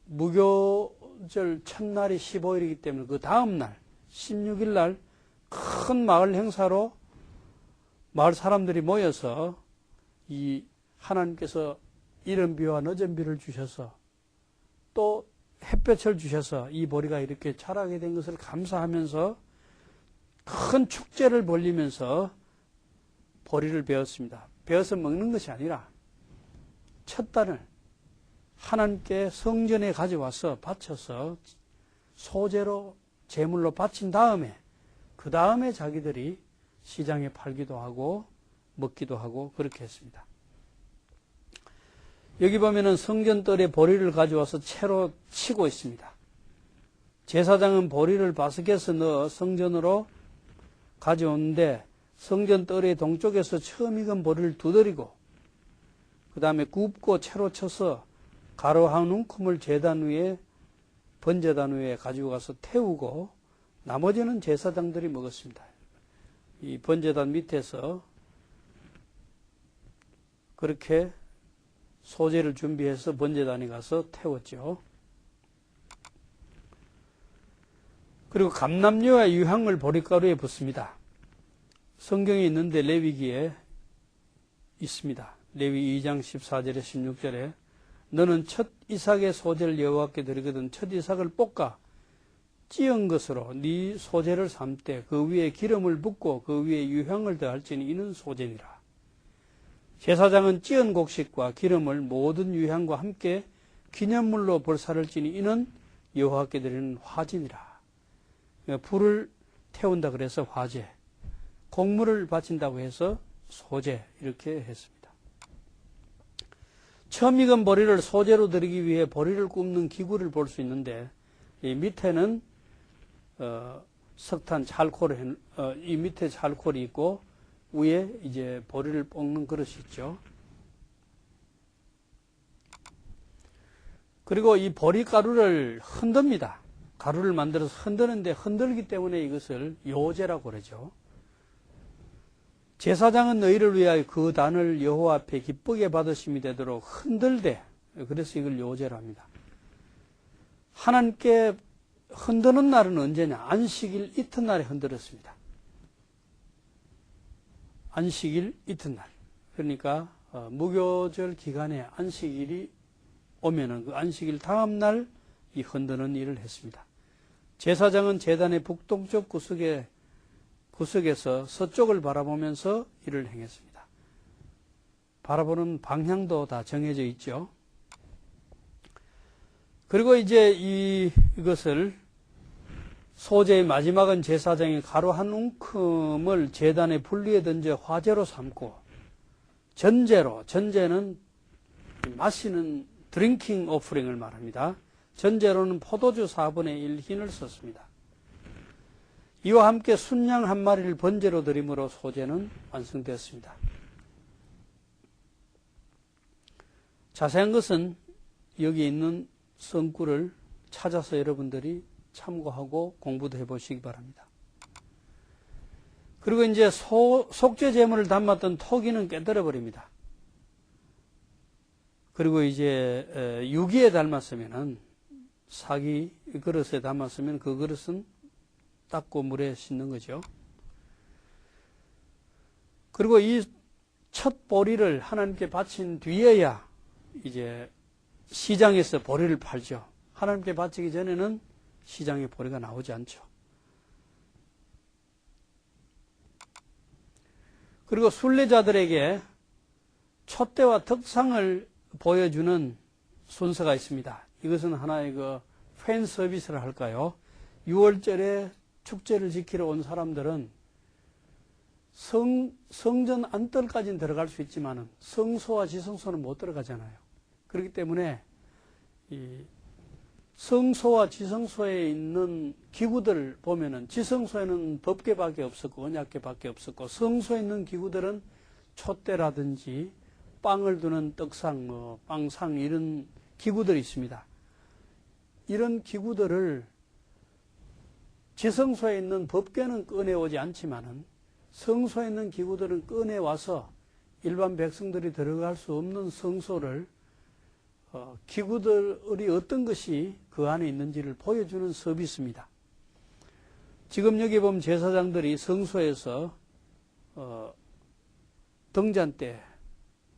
[SPEAKER 1] 무교절 첫날이 15일이기 때문에 그 다음 날 16일 날 큰 마을 행사로 마을 사람들이 모여서 이 하나님께서 이른 비와 늦은 비를 주셔서 또 햇볕을 주셔서 이 보리가 이렇게 자라게 된 것을 감사하면서 큰 축제를 벌리면서 보리를 베었습니다. 베어서 먹는 것이 아니라 첫 단을 하나님께 성전에 가져와서 바쳐서 소제로 제물로 바친 다음에 그 다음에 자기들이 시장에 팔기도 하고 먹기도 하고 그렇게 했습니다. 여기 보면은 성전뜰에 보리를 가져와서 채로 치고 있습니다. 제사장은 보리를 바스켓에 넣어 성전으로 가져오는데 성전뜰의 동쪽에서 처음 익은 보리를 두드리고 그 다음에 굽고 채로 쳐서 가루 한 움큼을 제단 위에 번제단 위에 가지고 가서 태우고 나머지는 제사장들이 먹었습니다. 이 번제단 밑에서 그렇게 소제를 준비해서 번제단에 가서 태웠죠. 그리고 감람류와 유향을 보리가루에 붓습니다. 성경에 있는데 레위기에 있습니다. 레위 2장 14절에 16절에 너는 첫 이삭의 소제를 여호와께 드리거든 첫 이삭을 볶아 찌은 것으로 네 소제를 삶되 그 위에 기름을 붓고 그 위에 유향을 더할지니 이는 소제니라. 제사장은 찌은 곡식과 기름을 모든 유향과 함께 기념물로 벌사를 찌니 이는 여호와께 드리는 화진이라. 불을 태운다 그래서 화제, 곡물을 바친다고 해서 소제 이렇게 했습니다. 처음 익은 보리를 소제로 드리기 위해 보리를 굽는 기구를 볼 수 있는데 이 밑에는 석탄 찰코를 이 밑에 찰코이 있고 위에 이제 보리를 볶는 그릇이 있죠. 그리고 이 보리 가루를 흔듭니다. 가루를 만들어서 흔드는데 흔들기 때문에 이것을 요제라고 그러죠. 제사장은 너희를 위하여 그 단을 여호와 앞에 기쁘게 받으심이 되도록 흔들되 그래서 이걸 요제로 합니다. 하나님께 흔드는 날은 언제냐? 안식일 이튿날에 흔들었습니다. 안식일 이튿날. 그러니까 무교절 기간에 안식일이 오면은 그 안식일 다음 날 이 흔드는 일을 했습니다. 제사장은 제단의 북동쪽 구석에서 서쪽을 바라보면서 일을 행했습니다. 바라보는 방향도 다 정해져 있죠. 그리고 이제 이것을 소제의 마지막은 제사장이 가루 한 움큼을 제단의 불리에 던져 화제로 삼고 전제는 마시는 드링킹 오프링을 말합니다. 전제로는 포도주 4분의 1 흰을 썼습니다. 이와 함께 순양 한 마리를 번제로 드림으로 소제는 완성되었습니다. 자세한 것은 여기 있는 성구를 찾아서 여러분들이 참고하고 공부도 해보시기 바랍니다. 그리고 이제 속죄 제물을 담았던 토기는 깨뜨려 버립니다. 그리고 이제 유기에 담았으면은 사기 그릇에 담았으면 그 그릇은 닦고 물에 씻는 거죠. 그리고 이 첫 보리를 하나님께 바친 뒤에야 이제 시장에서 보리를 팔죠. 하나님께 바치기 전에는 시장에 보리가 나오지 않죠. 그리고 순례자들에게 촛대와 덕상을 보여주는 순서가 있습니다. 이것은 하나의 팬 서비스를 할까요? 6월절에 축제를 지키러 온 사람들은 성전 안뜰까지는 들어갈 수 있지만 성소와 지성소는 못 들어가잖아요. 그렇기 때문에 이 성소와 지성소에 있는 기구들 보면은 지성소에는 법궤밖에 없었고 언약궤밖에 없었고 성소에 있는 기구들은 촛대라든지 빵을 두는 떡상, 빵상 이런 기구들이 있습니다. 이런 기구들을 지성소에 있는 법궤는 꺼내오지 않지만은 성소에 있는 기구들은 꺼내와서 일반 백성들이 들어갈 수 없는 성소를 기구들이 어떤 것이 그 안에 있는지를 보여주는 서비스입니다. 지금 여기 보면 제사장들이 성소에서 등잔대,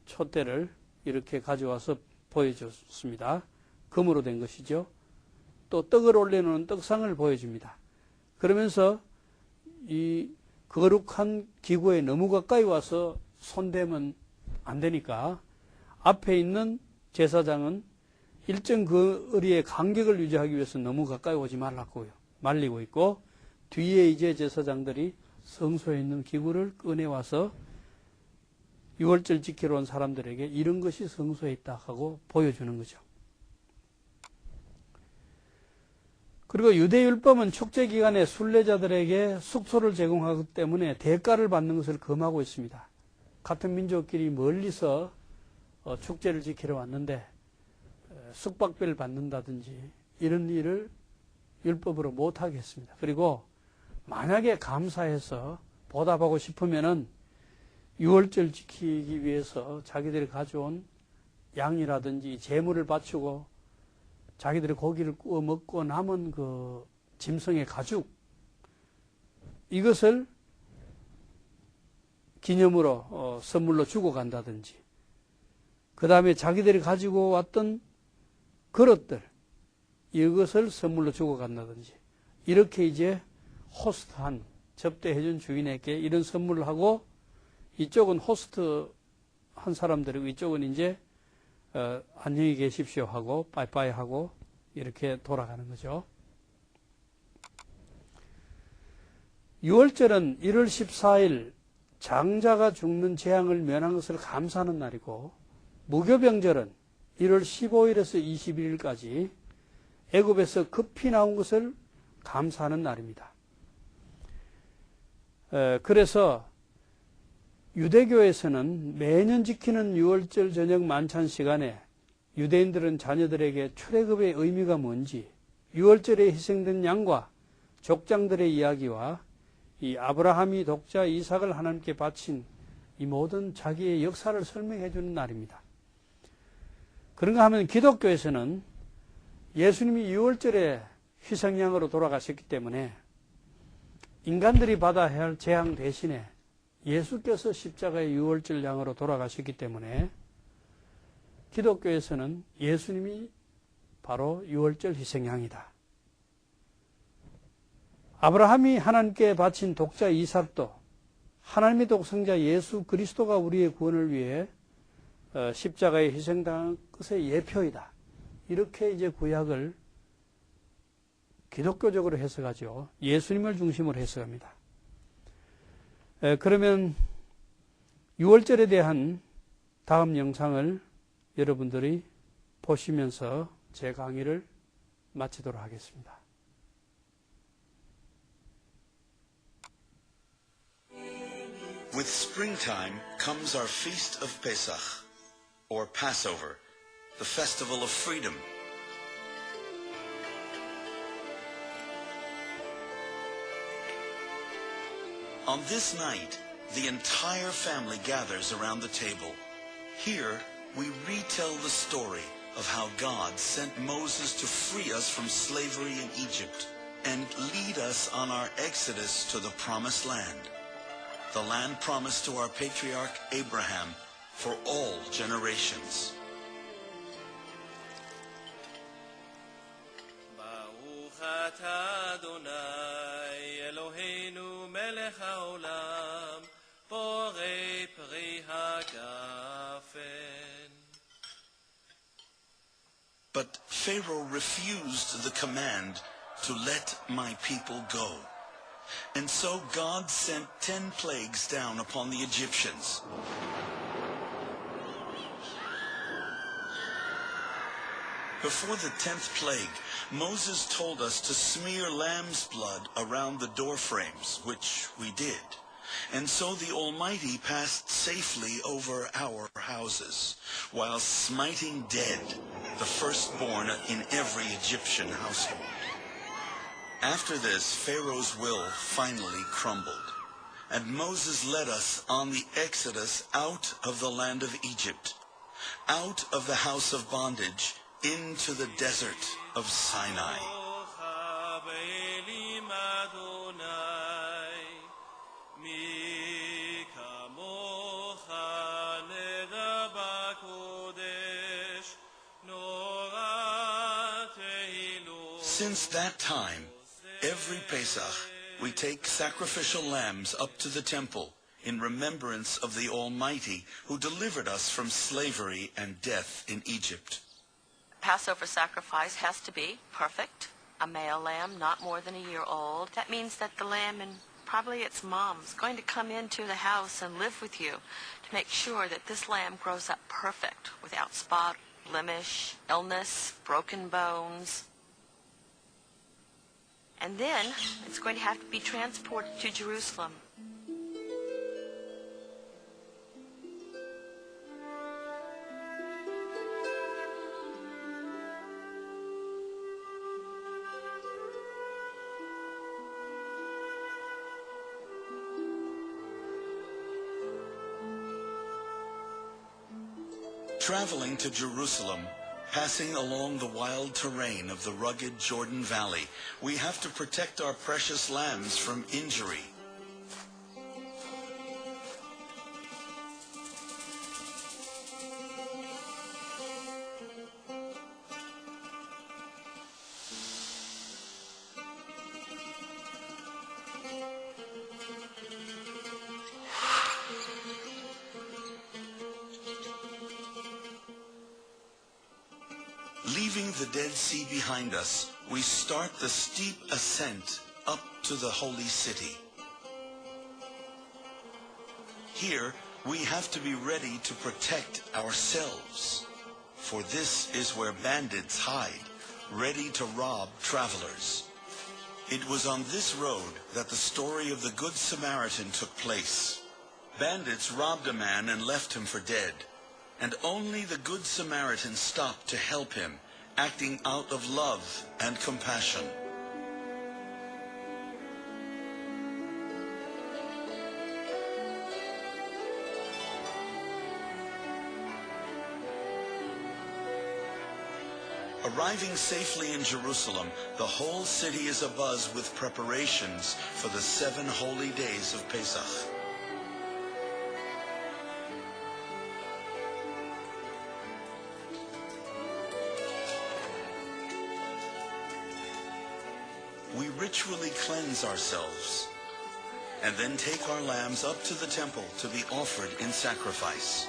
[SPEAKER 1] 촛대를 이렇게 가져와서 보여줬습니다. 금으로 된 것이죠. 또 떡을 올려놓은 떡상을 보여줍니다. 그러면서 이 거룩한 기구에 너무 가까이 와서 손대면 안 되니까 앞에 있는 제사장은 일정 거리의 간격을 유지하기 위해서 너무 가까이 오지 말라고요. 말리고 있고 뒤에 이제 제사장들이 성소에 있는 기구를 꺼내와서 유월절 지키러 온 사람들에게 이런 것이 성소에 있다 하고 보여주는 거죠. 그리고 유대율법은 축제 기간에 순례자들에게 숙소를 제공하기 때문에 대가를 받는 것을 금하고 있습니다. 같은 민족끼리 멀리서 축제를 지키러 왔는데 숙박비를 받는다든지 이런 일을 율법으로 못하게 했습니다. 그리고 만약에 감사해서 보답하고 싶으면은 유월절 지키기 위해서 자기들이 가져온 양이라든지 재물을 바치고 자기들이 고기를 구워 먹고 남은 그 짐승의 가죽 이것을 기념으로 선물로 주고 간다든지 그 다음에 자기들이 가지고 왔던 그릇들 이것을 선물로 주고 간다든지 이렇게 이제 호스트한 접대해준 주인에게 이런 선물을 하고 이쪽은 호스트 한 사람들이고 이쪽은 이제 안녕히 계십시오 하고 빠이빠이 하고 이렇게 돌아가는 거죠. 6월절은 1월 14일 장자가 죽는 재앙을 면한 것을 감사하는 날이고 무교병절은 1월 15일에서 21일까지 애굽에서 급히 나온 것을 감사하는 날입니다. 그래서 유대교에서는 매년 지키는 6월절 저녁 만찬 시간에 유대인들은 자녀들에게 출애굽의 의미가 뭔지 6월절에 희생된 양과 족장들의 이야기와 이 아브라함이 독자 이삭을 하나님께 바친 이 모든 자기의 역사를 설명해 주는 날입니다. 그런가 하면 기독교에서는 예수님이 6월절에 희생양으로 돌아가셨기 때문에 인간들이 받아야 할 재앙 대신에 예수께서 십자가의 6월절 양으로 돌아가셨기 때문에 기독교에서는 예수님이 바로 6월절 희생양이다. 아브라함이 하나님께 바친 독자 이삭도 하나님의 독생자 예수 그리스도가 우리의 구원을 위해 십자가에 희생당한 것의 예표이다. 이렇게 이제 구약을 기독교적으로 해석하죠. 예수님을 중심으로 해석합니다. 그러면 6월절에 대한 다음 영상을 여러분들이 보시면서 제 강의를 마치도록 하겠습니다.
[SPEAKER 2] With springtime comes our feast of Pesach, or Passover, the festival of freedom. On this night, the entire family gathers around the table. Here, we retell the story of how God sent Moses to free us from slavery in Egypt and lead us on our exodus to the promised land, the land promised to our patriarch Abraham for all generations.
[SPEAKER 3] Baruch atah Adonai Eloheinu melech haolam borei pri hagafen.
[SPEAKER 2] But Pharaoh refused the command to let my people go. And so God sent 10 plagues down upon the Egyptians. Before the 10th plague, Moses told us to smear lamb's blood around the door frames, which we did. And so the Almighty passed safely over our houses, while smiting dead the firstborn in every Egyptian household. After this, Pharaoh's will finally crumbled, and Moses led us on the exodus out of the land of Egypt, out of the house of bondage, into the desert of Sinai. Since that time, every Pesach, we take sacrificial lambs up to the temple in remembrance of the Almighty who delivered us from slavery and death in Egypt.
[SPEAKER 4] Passover sacrifice has to be perfect, a male lamb not more than a year old. That means that the lamb and probably its mom is going to come into the house and live with you to make sure that this lamb grows up perfect, without spot, blemish, illness, broken bones. And then it's going to have to be transported to Jerusalem.
[SPEAKER 2] Traveling to Jerusalem, passing along the wild terrain of the rugged Jordan Valley, we have to protect our precious lambs from injury. Leaving the Dead Sea behind us, we start the steep ascent up to the holy city. Here, we have to be ready to protect ourselves, for this is where bandits hide, ready to rob travelers. It was on this road that the story of the Good Samaritan took place. Bandits robbed a man and left him for dead, and only the Good Samaritan stopped to help him, acting out of love and compassion. Arriving safely in Jerusalem, the whole city is abuzz with preparations for the 7 holy days of Pesach. We ritually cleanse ourselves, and then take our lambs up to the temple to be offered in sacrifice.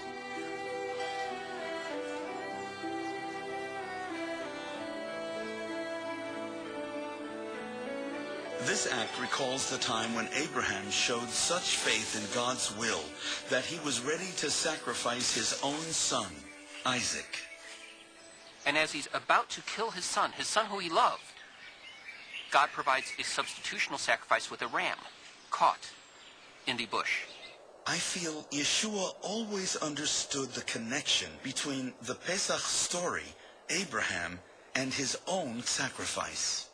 [SPEAKER 2] This act recalls the time when Abraham showed such faith in God's will that he was ready to sacrifice his own son, Isaac.
[SPEAKER 5] And as he's about to kill his son who he loved, God provides a substitutional sacrifice with a ram caught in the bush.
[SPEAKER 2] I feel Yeshua always understood the connection between the Pesach story, Abraham, and his own sacrifice.